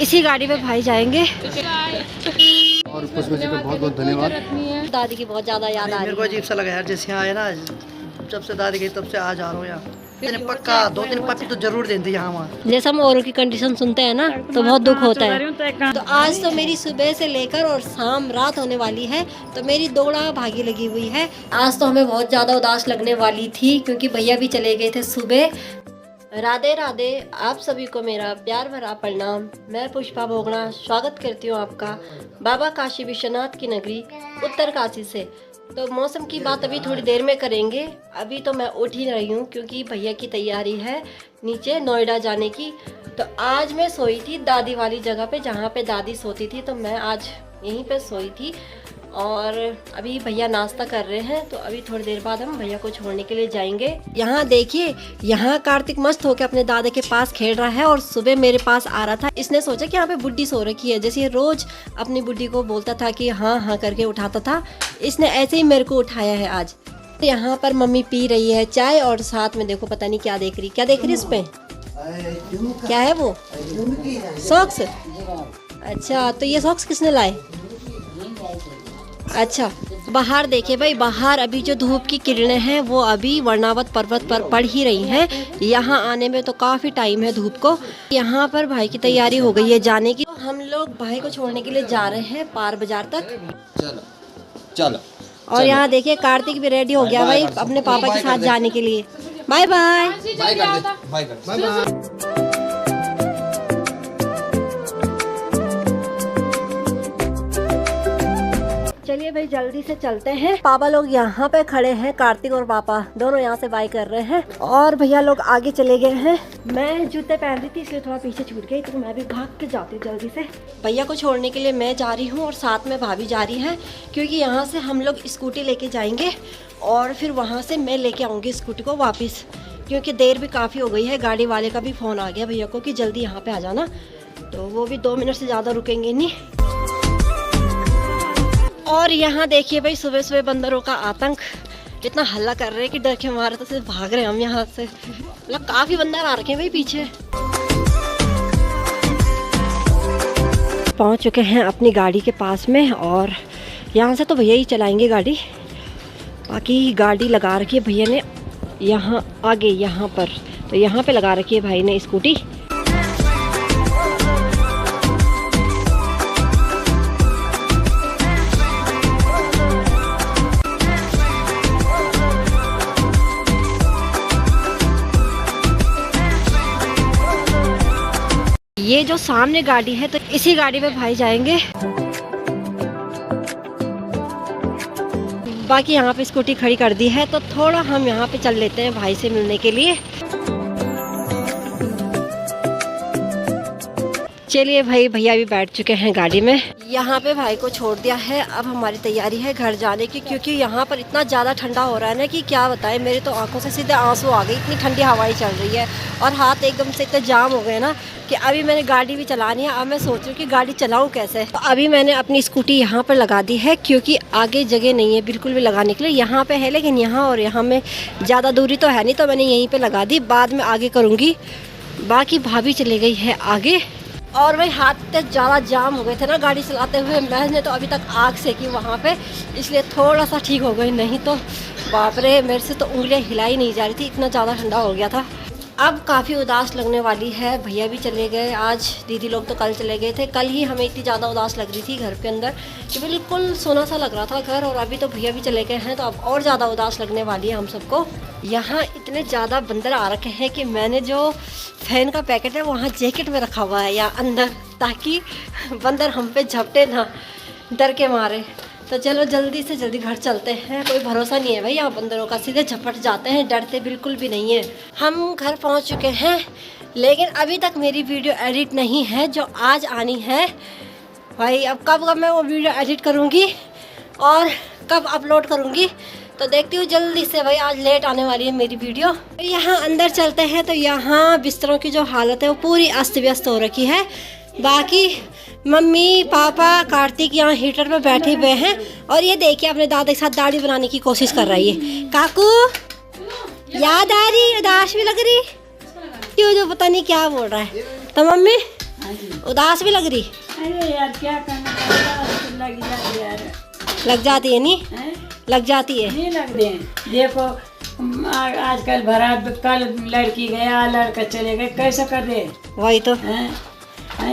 इसी गाड़ी में भाई जाएंगे। और पुष्पा जी का बहुत बहुत धन्यवाद। दादी की बहुत ज़्यादा याद आ रही है। मेरे को अजीब सा लगा यार, जैसे यहाँ आए ना, जब से दादी गई तब से आ जा रहा हूँ यहाँ। पक्का 2 दिन पप्पी तो जरूर देते यहाँ वहाँ। जैसे हम औरों की कंडीशन सुनते हैं ना तो बहुत दुख होता है। तो आज तो मेरी सुबह से लेकर और शाम रात होने वाली है, तो मेरी दौड़ा भागी लगी हुई है। आज तो हमें बहुत ज़्यादा उदास लगने वाली थी क्योंकि भैया भी चले गए थे सुबह। राधे राधे, आप सभी को मेरा प्यार भरा प्रणाम। मैं पुष्पा बोगड़ा स्वागत करती हूँ आपका बाबा काशी विश्वनाथ की नगरी उत्तर काशी से। तो मौसम की बात अभी थोड़ी देर में करेंगे। अभी तो मैं उठ ही रही हूँ क्योंकि भैया की तैयारी है नीचे नोएडा जाने की। तो आज मैं सोई थी दादी वाली जगह पे जहाँ पे दादी सोती थी, तो मैं आज यहीं पे सोई थी। और अभी भैया नाश्ता कर रहे हैं, तो अभी थोड़ी देर बाद हम भैया को छोड़ने के लिए जाएंगे। यहाँ देखिए, यहाँ कार्तिक मस्त होकर अपने दादा के पास खेल रहा है और सुबह मेरे पास आ रहा था। इसने सोचा कि यहाँ पे बुड्ढी सो रखी है, जैसे ये रोज अपनी बुड्ढी को बोलता था कि हाँ हाँ करके उठाता था, इसने ऐसे ही मेरे को उठाया है आज। यहाँ पर मम्मी पी रही है चाय और साथ में देखो पता नहीं क्या देख रही, क्या देख रही इस पे, क्या है वो, सॉक्स। अच्छा, तो ये सॉक्स किसने लाए? अच्छा, बाहर देखिए भाई, बाहर अभी जो धूप की किरणें हैं वो अभी वर्णावत पर्वत पर पड़ ही रही हैं। यहाँ आने में तो काफ़ी टाइम है धूप को। यहाँ पर भाई की तैयारी हो गई है जाने की। तो हम लोग भाई को छोड़ने के लिए जा रहे हैं पार बाजार तक। चलो चलो। और यहाँ देखिए कार्तिक भी रेडी हो गया भाई अपने पापा के साथ जाने के लिए। Bye bye. Bye bye. चलिए भाई जल्दी से चलते हैं। पापा लोग यहाँ पे खड़े हैं, कार्तिक और पापा दोनों यहाँ से बाय कर रहे हैं और भैया लोग आगे चले गए हैं। मैं जूते पहन रही थी इसलिए थोड़ा पीछे छूट गई, तो मैं भी भाग के जाती हूँ जल्दी से। भैया को छोड़ने के लिए मैं जा रही हूँ और साथ में भाभी जा रही है, क्योंकि यहाँ से हम लोग स्कूटी लेके जाएंगे और फिर वहाँ से मैं लेके आऊँगी स्कूटी को वापस, क्योंकि देर भी काफ़ी हो गई है। गाड़ी वाले का भी फ़ोन आ गया भैया को कि जल्दी यहाँ पे आ जाना, तो वो भी 2 मिनट से ज़्यादा रुकेंगे नहीं। और यहाँ देखिए भाई सुबह सुबह बंदरों का आतंक, इतना हल्ला कर रहे हैं कि डर के मारे तो सिर्फ भाग रहे हैं हम यहाँ से। मतलब काफ़ी बंदर आ रखे हैं भाई पीछे। पहुँच चुके हैं अपनी गाड़ी के पास में और यहाँ से तो भैया ही चलाएंगे गाड़ी। बाकी गाड़ी लगा रखी है भैया ने यहाँ आगे, यहाँ पर तो यहाँ पे लगा रखी है भाई ने स्कूटी। ये जो सामने गाड़ी है तो इसी गाड़ी में भाई जाएंगे। बाकी यहाँ पे स्कूटी खड़ी कर दी है, तो थोड़ा हम यहाँ पे चल लेते हैं भाई से मिलने के लिए। चलिए भाई, भैया भी बैठ चुके हैं गाड़ी में। यहाँ पे भाई को छोड़ दिया है, अब हमारी तैयारी है घर जाने की, क्योंकि यहाँ पर इतना ज़्यादा ठंडा हो रहा है ना कि क्या बताएं। मेरे तो आंखों से सीधे आंसू आ गए, इतनी ठंडी हवाएं चल रही है और हाथ एकदम से इतने जाम हो गए ना कि अभी मैंने गाड़ी भी चलानी है। अब मैं सोच रही हूँ कि गाड़ी चलाऊँ कैसे। तो अभी मैंने अपनी स्कूटी यहाँ पर लगा दी है, क्योंकि आगे जगह नहीं है बिल्कुल भी लगाने के लिए। यहाँ पे है लेकिन यहाँ और यहाँ में ज़्यादा दूरी तो है नहीं, तो मैंने यहीं पर लगा दी, बाद में आगे करूँगी। बाकी भाभी चली गई है आगे। और भाई हाथ तो ज़्यादा जाम हो गए थे ना गाड़ी चलाते हुए, मैंने तो अभी तक आग सेकी वहाँ पे, इसलिए थोड़ा सा ठीक हो गई, नहीं तो बाप रे मेरे से तो उंगलियाँ हिलाई नहीं जा रही थी, इतना ज़्यादा ठंडा हो गया था। अब काफ़ी उदास लगने वाली है। भैया भी चले गए आज, दीदी लोग तो कल चले गए थे। कल ही हमें इतनी ज़्यादा उदास लग रही थी घर के अंदर कि बिल्कुल सोना सा लग रहा था घर, और अभी तो भैया भी चले गए हैं, तो अब और ज़्यादा उदास लगने वाली है हम सबको। यहाँ इतने ज़्यादा बंदर आ रखे हैं कि मैंने जो फैन का पैकेट है वहाँ जैकेट में रखा हुआ है या अंदर, ताकि बंदर हम पे झपटे ना डर के मारे। तो चलो जल्दी से जल्दी घर चलते हैं। कोई भरोसा नहीं है भाई यहाँ बंदरों का, सीधे झपट जाते हैं, डरते बिल्कुल भी नहीं है। हम घर पहुँच चुके हैं, लेकिन अभी तक मेरी वीडियो एडिट नहीं है जो आज आनी है भाई। अब कब मैं वो वीडियो एडिट करूँगी और कब अपलोड करूँगी, तो देखती हूँ जल्दी से भाई। आज लेट आने वाली है मेरी वीडियो। यहाँ अंदर चलते हैं, तो यहाँ बिस्तरों की जो हालत है वो पूरी अस्त व्यस्त हो रखी है। बाकी मम्मी पापा कार्तिक यहाँ हीटर पे बैठे हुए हैं, और ये देखिए अपने दादा के साथ दाढ़ी बनाने की कोशिश कर रही है। काकू याद आ रही, उदास भी लग रही, क्यों जो पता नहीं क्या बोल रहा है। तो मम्मी हाँ जी। उदास भी लग रही? अरे यार क्या करना पड़ेगा, तो लग जाती है यार। लग जाती है नहीं? हैं? लग जाती है। नहीं लग दे। देखो आजकल भरा, कल लड़की गया लड़का चले गए, कैसे कर दे? वही तो। हैं?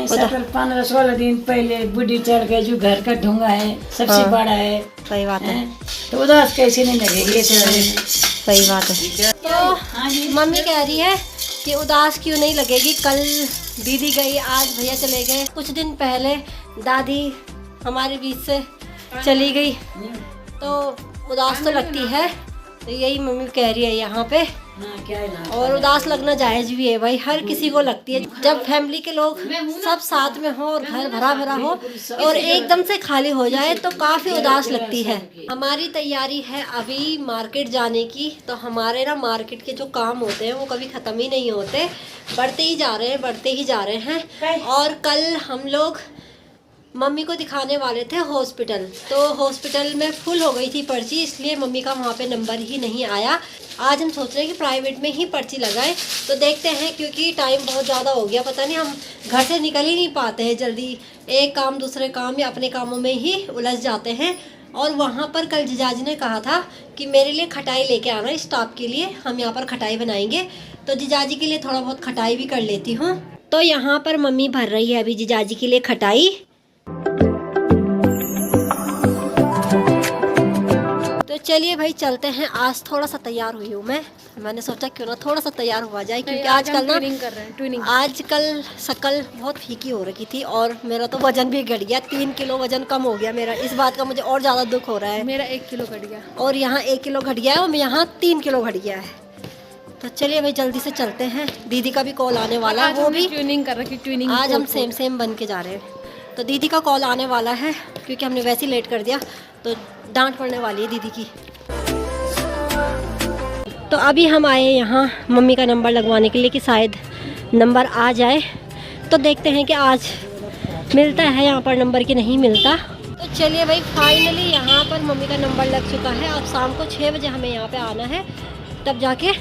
सकल 15-16 दिन पहले बुढ़ी चढ़ गए, जो घर का ढूंगा है सबसे हाँ। बड़ा है। सही बात है। हैं? तो उदास कैसे नहीं लगेगी? सही बात है। तो हाँ जी। मम्मी कह रही है कि उदास क्यों नहीं लगेगी, कल दीदी गई, आज भैया चले गए, कुछ दिन पहले दादी हमारे बीच से चली गई, तो उदास तो लगती है। तो यही मम्मी कह रही है यहाँ पे। हाँ, क्या है ना? और उदास लगना जायज भी है भाई, हर किसी को लगती है। जब फैमिली के लोग सब साथ में हो और घर भरा भरा हो और एकदम से खाली हो जाए तो काफी उदास लगती है। हमारी तैयारी है अभी मार्केट जाने की। तो हमारे ना मार्केट के जो काम होते हैं वो कभी खत्म ही नहीं होते, बढ़ते ही जा रहे हैं, बढ़ते ही जा रहे हैं। और कल हम लोग मम्मी को दिखाने वाले थे हॉस्पिटल, तो हॉस्पिटल में फुल हो गई थी पर्ची, इसलिए मम्मी का वहाँ पे नंबर ही नहीं आया। आज हम सोच रहे हैं कि प्राइवेट में ही पर्ची लगाएं। तो देखते हैं, क्योंकि टाइम बहुत ज़्यादा हो गया, पता नहीं हम घर से निकल ही नहीं पाते हैं जल्दी, एक काम दूसरे काम या अपने कामों में ही उलझ जाते हैं। और वहाँ पर कल जीजाजी ने कहा था कि मेरे लिए खटाई लेके आना, स्टाफ के लिए हम यहाँ पर खटाई बनाएंगे। तो जीजाजी के लिए थोड़ा बहुत खटाई भी कर लेती हूँ। तो यहाँ पर मम्मी भर रही है अभी जीजाजी के लिए खटाई। तो चलिए भाई चलते हैं। आज थोड़ा सा तैयार हुई हूँ मैंने सोचा क्यों ना थोड़ा सा तैयार हुआ जाए, क्योंकि आजकल ना आजकल शक्ल बहुत फीकी हो रखी थी और मेरा तो वजन भी घट गया, 3 किलो वजन कम हो गया मेरा। इस बात का मुझे और ज़्यादा दुख हो रहा है। मेरा 1 किलो घट गया और यहाँ 1 किलो घट गया है और यहाँ 3 किलो घट गया है। तो चलिए भाई जल्दी से चलते हैं। दीदी का भी कॉल आने वाला है, वो भी ट्यूनिंग कर रखी। ट्यूनिंग आज हम सेम बन के जा रहे हैं। तो दीदी का कॉल आने वाला है, क्योंकि हमने वैसे ही लेट कर दिया, तो डांट पड़ने वाली है दीदी की। तो अभी हम आए यहाँ मम्मी का नंबर लगवाने के लिए कि शायद नंबर आ जाए। तो देखते हैं कि आज मिलता है यहाँ पर नंबर कि नहीं मिलता। तो चलिए भाई फाइनली यहाँ पर मम्मी का नंबर लग चुका है। अब शाम को 6 बजे हमें यहाँ पे आना है, तब जाके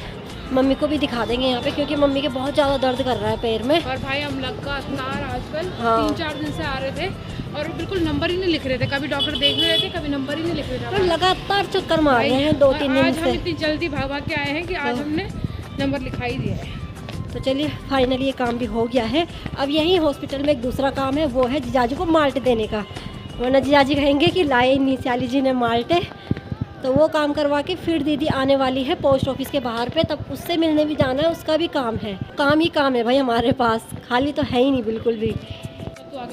मम्मी को भी दिखा देंगे यहाँ पे, क्योंकि मम्मी के बहुत ज़्यादा दर्द कर रहा है पैर में। और भाई हम लगातार आजकल हाँ। 3-4 दिन से आ रहे थे और बिल्कुल नंबर ही नहीं लिख रहे थे। कभी डॉक्टर देख रहे थे, कभी नंबर ही नहीं लिख रहे तो थे। लगातार चक्कर मार रहे हैं 2-3 दिन आज हम से। इतनी जल्दी भाग के आए हैं कि आज हमने नंबर लिखा ही दिया है। तो चलिए फाइनली ये काम भी हो गया है। अब यही हॉस्पिटल में एक दूसरा काम है, वो है जीजाजी को माल्टे देने का, वरना जीजाजी कहेंगे कि लाए नहीं चाली जी ने माल्टे। तो वो काम करवा के फिर दीदी आने वाली है पोस्ट ऑफिस के बाहर पे, तब उससे मिलने भी जाना है। उसका भी काम है, काम ही काम है भाई हमारे पास, खाली तो है ही नहीं बिल्कुल भी।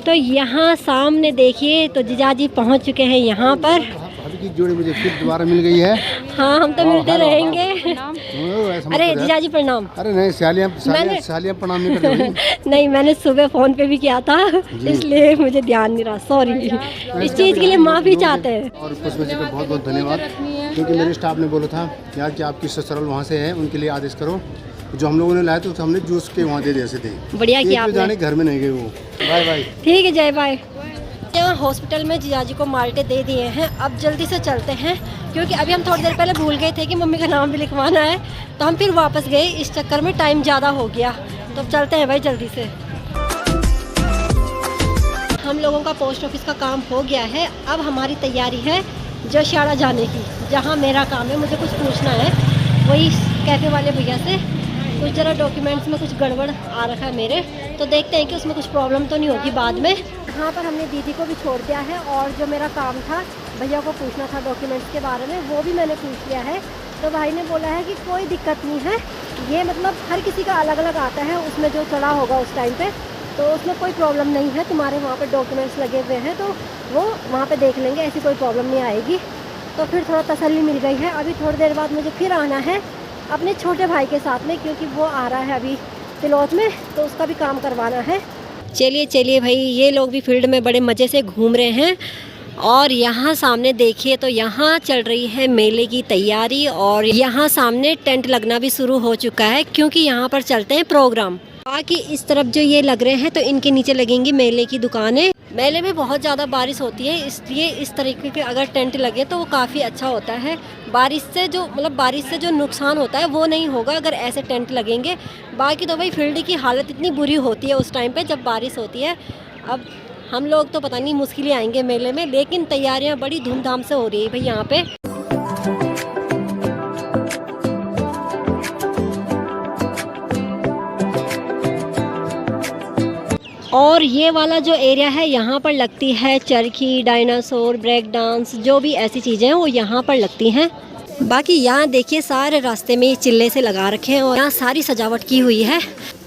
तो यहाँ सामने देखिए तो जीजाजी पहुँच चुके हैं यहाँ पर। भाभी की जोड़ी मुझे फिर दोबारा मिल गई है। हाँ हम तो मिलते रहेंगे। ऐसा मत अरे करो। जीजाजी प्रणाम। अरे नहीं सालियाँ प्रणाम नहीं कर रही। नहीं मैंने सुबह फ़ोन पे भी किया था, इसलिए मुझे ध्यान नहीं रहा, सॉरी। इस चीज़ के लिए माफ़ी चाहते हैं। और पुष्पा जी का बहुत बहुत धन्यवाद, क्योंकि मेरे स्टाफ ने बोला था यार कि आपकी ससुराल वहाँ से है, उनके लिए आदेश करो। जो हम लोगों ने लाया तो हमने जूस के वहाँ दे दिए थे। बढ़िया किया आपने। जाने घर में नहीं गए वो। Bye bye. ठीक है जय बाय। यहाँ हॉस्पिटल में जीजाजी को माल्टे दे दिए हैं। अब जल्दी से चलते हैं, क्योंकि अभी हम थोड़ी देर पहले भूल गए थे कि मम्मी का नाम भी लिखवाना है, तो हम फिर वापस गए। इस चक्कर में टाइम ज़्यादा हो गया, तो अब चलते हैं भाई जल्दी से। हम लोगों का पोस्ट ऑफिस का काम हो गया है। अब हमारी तैयारी है जोशियाड़ा जाने की, जहाँ मेरा काम है। मुझे कुछ पूछना है वही कैफ़े वाले भैया से, कुछ ज़रा डॉक्यूमेंट्स में कुछ गड़बड़ आ रखा है मेरे, तो देखते हैं कि उसमें कुछ प्रॉब्लम तो नहीं होगी बाद में। यहाँ पर हमने दीदी को भी छोड़ दिया है, और जो मेरा काम था भैया को पूछना था डॉक्यूमेंट्स के बारे में, वो भी मैंने पूछ लिया है। तो भाई ने बोला है कि कोई दिक्कत नहीं है, ये मतलब हर किसी का अलग अलग आता है, उसमें जो चढ़ा होगा उस टाइम पे, तो उसमें कोई प्रॉब्लम नहीं है। तुम्हारे वहाँ पे डॉक्यूमेंट्स लगे हुए हैं, तो वो वहाँ पे देख लेंगे, ऐसी कोई प्रॉब्लम नहीं आएगी। तो फिर थोड़ा तसल्ली मिल गई है। अभी थोड़ी देर बाद मुझे फिर आना है अपने छोटे भाई के साथ में, क्योंकि वो आ रहा है अभी तिलौत में, तो उसका भी काम करवाना है। चलिए भाई, ये लोग भी फील्ड में बड़े मज़े से घूम रहे हैं। और यहाँ सामने देखिए तो यहाँ चल रही है मेले की तैयारी, और यहाँ सामने टेंट लगना भी शुरू हो चुका है, क्योंकि यहाँ पर चलते हैं प्रोग्राम। बाकी इस तरफ जो ये लग रहे हैं तो इनके नीचे लगेंगी मेले की दुकानें। मेले में बहुत ज़्यादा बारिश होती है, इसलिए इस तरीके के अगर टेंट लगे तो वो काफ़ी अच्छा होता है। बारिश से जो नुकसान होता है वो नहीं होगा अगर ऐसे टेंट लगेंगे। बाकी तो भाई फील्ड की हालत इतनी बुरी होती है उस टाइम पे जब बारिश होती है। अब हम लोग तो पता नहीं मुश्किल ही आएंगे मेले में, लेकिन तैयारियां बड़ी धूमधाम से हो रही है भाई यहाँ पे। और ये वाला जो एरिया है यहाँ पर लगती है चरखी, डायनासोर, ब्रेक डांस, जो भी ऐसी चीज़ें हैं वो यहाँ पर लगती हैं। बाकी यहाँ देखिए सारे रास्ते में ये चिल्ले से लगा रखे हैं और यहाँ सारी सजावट की हुई है।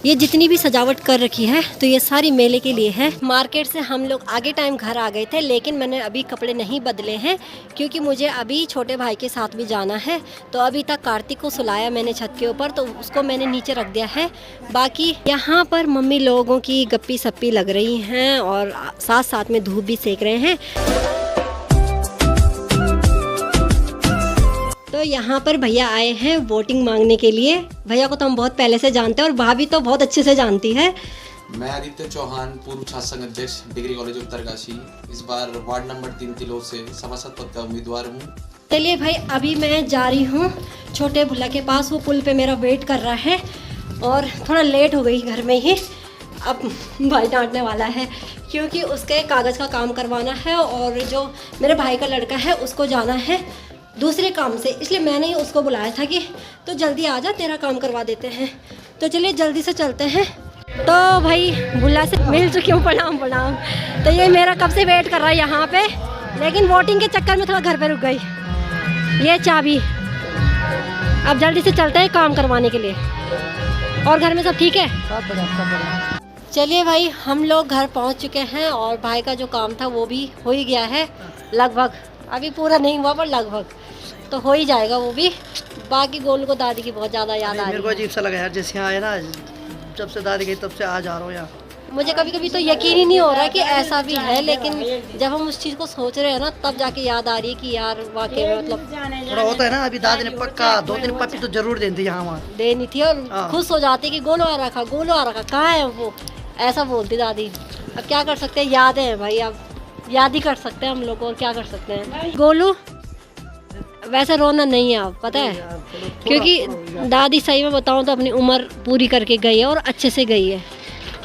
ये जितनी भी सजावट कर रखी है तो ये सारी मेले के लिए है। मार्केट से हम लोग आगे टाइम घर आ गए थे, लेकिन मैंने अभी कपड़े नहीं बदले हैं क्योंकि मुझे अभी छोटे भाई के साथ भी जाना है। तो अभी तक कार्तिक को सुलाया मैंने छत के ऊपर, तो उसको मैंने नीचे रख दिया है। बाकी यहाँ पर मम्मी लोगों की गप्पी सप्पी लग रही हैं और साथ साथ में धूप भी सेक रहे हैं। तो यहाँ पर भैया आए हैं वोटिंग मांगने के लिए। भैया को तो हम बहुत पहले से जानते हैं और भाभी तो बहुत अच्छे से जानती है। मैं आदित्य चौहान, पूर्व छात्र संघ अध्यक्ष, डिग्री कॉलेज उत्तरकाशी। इस बार वार्ड नंबर 3 तिलों से सभासद पद का उम्मीदवार हूँ। चलिए भाई, अभी मैं जा रही हूँ छोटे भुल्ला के पास। वो पुल पे मेरा वेट कर रहा है और थोड़ा लेट हो गई घर में ही। अब भाई डांटने वाला है क्योंकि उसके कागज़ का काम करवाना है और जो मेरे भाई का लड़का है उसको जाना है दूसरे काम से, इसलिए मैंने ही उसको बुलाया था कि तो जल्दी आ जा, तेरा काम करवा देते हैं। तो चलिए जल्दी से चलते हैं। तो भाई भुल्ला से मिल चुकी हूँ, प्रणाम। तो ये मेरा कब से वेट कर रहा है यहाँ पे, लेकिन वोटिंग के चक्कर में थोड़ा घर पे रुक गई। ये चाबी, अब जल्दी से चलते हैं काम करवाने के लिए। और घर में सब ठीक है? चलिए भाई, हम लोग घर पहुँच चुके हैं और भाई का जो काम था वो भी हो ही गया है लगभग। अभी पूरा नहीं हुआ पर लगभग तो हो ही जाएगा वो भी। बाकी गोलू को दादी की बहुत ज़्यादा याद आ रही है। मेरे को अजीब सा लगा यार, जैसे यहाँ आए ना, जब से दादी गई तब से आज आ रहा हूँ यहाँ। मुझे कभी कभी तो यकीन ही नहीं हो रहा कि ऐसा भी है, लेकिन जब हम उस चीज़ को सोच रहे हैं ना तब जाके याद आ रही है कि यार वाकई में मतलब थोड़ा होता है ना। अभी दादी ने पक्का 2 दिन पप्पी तो जरूर देती यहाँ वहाँ देनी थी और खुश हो जाती कि गोलू आ रखा, गोलू आ रखा, कहाँ है वो, ऐसा बोलती दादी। अब क्या कर सकते हैं, यादें हैं भाई, अब याद ही कर सकते हैं हम लोग, और क्या कर सकते हैं। गोलू वैसे रोना नहीं है आप, पता है, क्योंकि दादी सही में बताऊं तो अपनी उम्र पूरी करके गई है और अच्छे से गई है।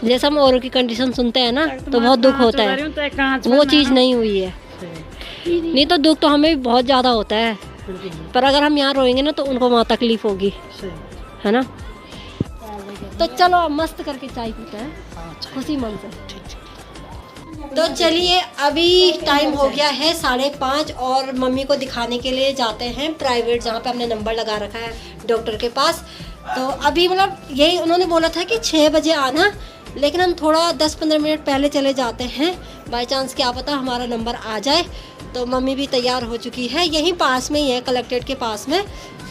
जैसे हम औरों की कंडीशन सुनते हैं ना तो बहुत दुख होता है, वो चीज़ नहीं हुई है। नहीं तो दुख तो हमें भी बहुत ज़्यादा होता है, पर अगर हम यहाँ रोएंगे ना तो उनको वहाँ तकलीफ होगी, है ना। तो चलो अब मस्त करके चाय पीते हैं खुशी मन से। तो चलिए, अभी टाइम हो गया है 5:30 और मम्मी को दिखाने के लिए जाते हैं प्राइवेट, जहाँ पे हमने नंबर लगा रखा है डॉक्टर के पास। तो अभी मतलब यही उन्होंने बोला था कि 6 बजे आना, लेकिन हम थोड़ा 10-15 मिनट पहले चले जाते हैं, बाई चांस क्या पता हमारा नंबर आ जाए। तो मम्मी भी तैयार हो चुकी है, यहीं पास में ही है, कलेक्ट्रेट के पास में।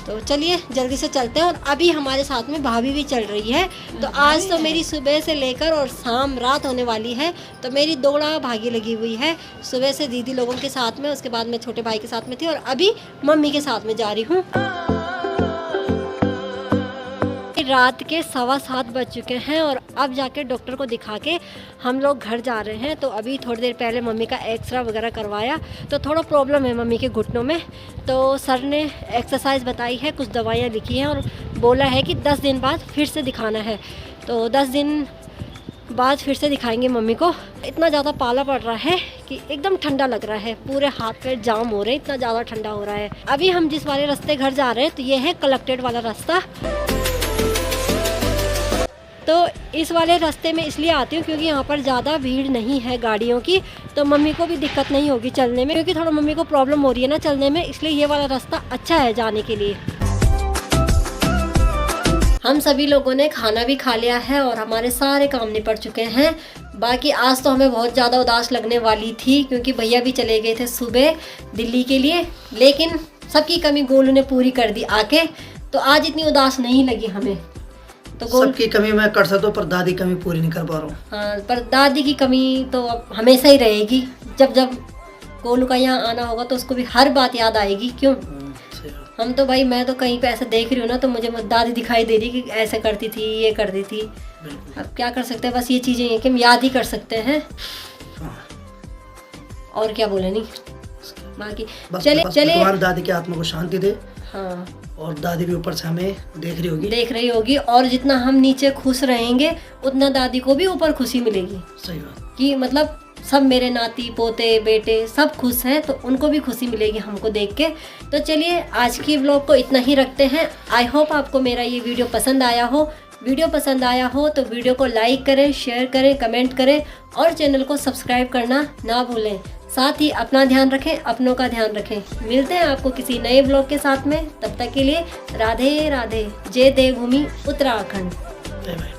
तो चलिए जल्दी से चलते हैं। और अभी हमारे साथ में भाभी भी चल रही है। तो आज तो मेरी सुबह से लेकर और शाम रात होने वाली है, तो मेरी दौड़ा भागी लगी हुई है। सुबह से दीदी लोगों के साथ में, उसके बाद मैं छोटे भाई के साथ में थी और अभी मम्मी के साथ में जा रही हूँ। रात के 7:15 बज चुके हैं और अब जाके डॉक्टर को दिखा के हम लोग घर जा रहे हैं। तो अभी थोड़ी देर पहले मम्मी का एक्सरे वगैरह करवाया, तो थोड़ा प्रॉब्लम है मम्मी के घुटनों में। तो सर ने एक्सरसाइज बताई है, कुछ दवाइयाँ लिखी हैं और बोला है कि 10 दिन बाद फिर से दिखाना है। तो 10 दिन बाद फिर से दिखाएंगे मम्मी को। इतना ज़्यादा पाला पड़ रहा है कि एकदम ठंडा लग रहा है, पूरे हाथ पैर जाम हो रहे हैं, इतना ज़्यादा ठंडा हो रहा है। अभी हम जिस वाले रास्ते घर जा रहे हैं तो ये है कलेक्ट्रेट वाला रास्ता। तो इस वाले रास्ते में इसलिए आती हूँ क्योंकि यहाँ पर ज़्यादा भीड़ नहीं है गाड़ियों की, तो मम्मी को भी दिक्कत नहीं होगी चलने में, क्योंकि थोड़ा मम्मी को प्रॉब्लम हो रही है ना चलने में, इसलिए ये वाला रास्ता अच्छा है जाने के लिए। हम सभी लोगों ने खाना भी खा लिया है और हमारे सारे काम निपट चुके हैं। बाकी आज तो हमें बहुत ज़्यादा उदास लगने वाली थी क्योंकि भैया भी चले गए थे सुबह दिल्ली के लिए, लेकिन सबकी कमी गोलू ने पूरी कर दी आके, तो आज इतनी उदास नहीं लगी हमें। तो सबकी कमी मैं कर सकता हूँ पर दादी कमी पूरी नहीं कर पा रहा हूँ। हाँ, पर दादी की कमी तो अब हमेशा ही रहेगी। जब जब गोलू का यहाँ आना होगा तो उसको भी हर बात याद आएगी। क्यों, हम तो भाई, मैं तो कहीं पे ऐसे देख रही हूँ ना तो मुझे दादी दिखाई दे रही कि ऐसे करती थी, ये करती थी। अब क्या कर सकते हैं, बस ये चीज़ें हैं कि हम याद ही कर सकते हैं। और क्या बोले नहीं बाकी। बस चले बस चले भगवान दादी की आत्मा को शांति दे, हाँ और दादी भी ऊपर से हमें देख रही होगी, और जितना हम नीचे खुश रहेंगे उतना दादी को भी ऊपर खुशी मिलेगी सही बात। कि मतलब सब मेरे नाती पोते बेटे सब खुश हैं, तो उनको भी खुशी मिलेगी हमको देख के। तो चलिए आज की व्लॉग को इतना ही रखते हैं। आई होप आपको मेरा ये वीडियो पसंद आया हो। वीडियो पसंद आया हो तो वीडियो को लाइक करें, शेयर करें, कमेंट करें और चैनल को सब्सक्राइब करना ना भूलें। साथ ही अपना ध्यान रखें, अपनों का ध्यान रखें। मिलते हैं आपको किसी नए व्लॉग के साथ में, तब तक के लिए राधे राधे। जय देवभूमि उत्तराखंड। जय भाई।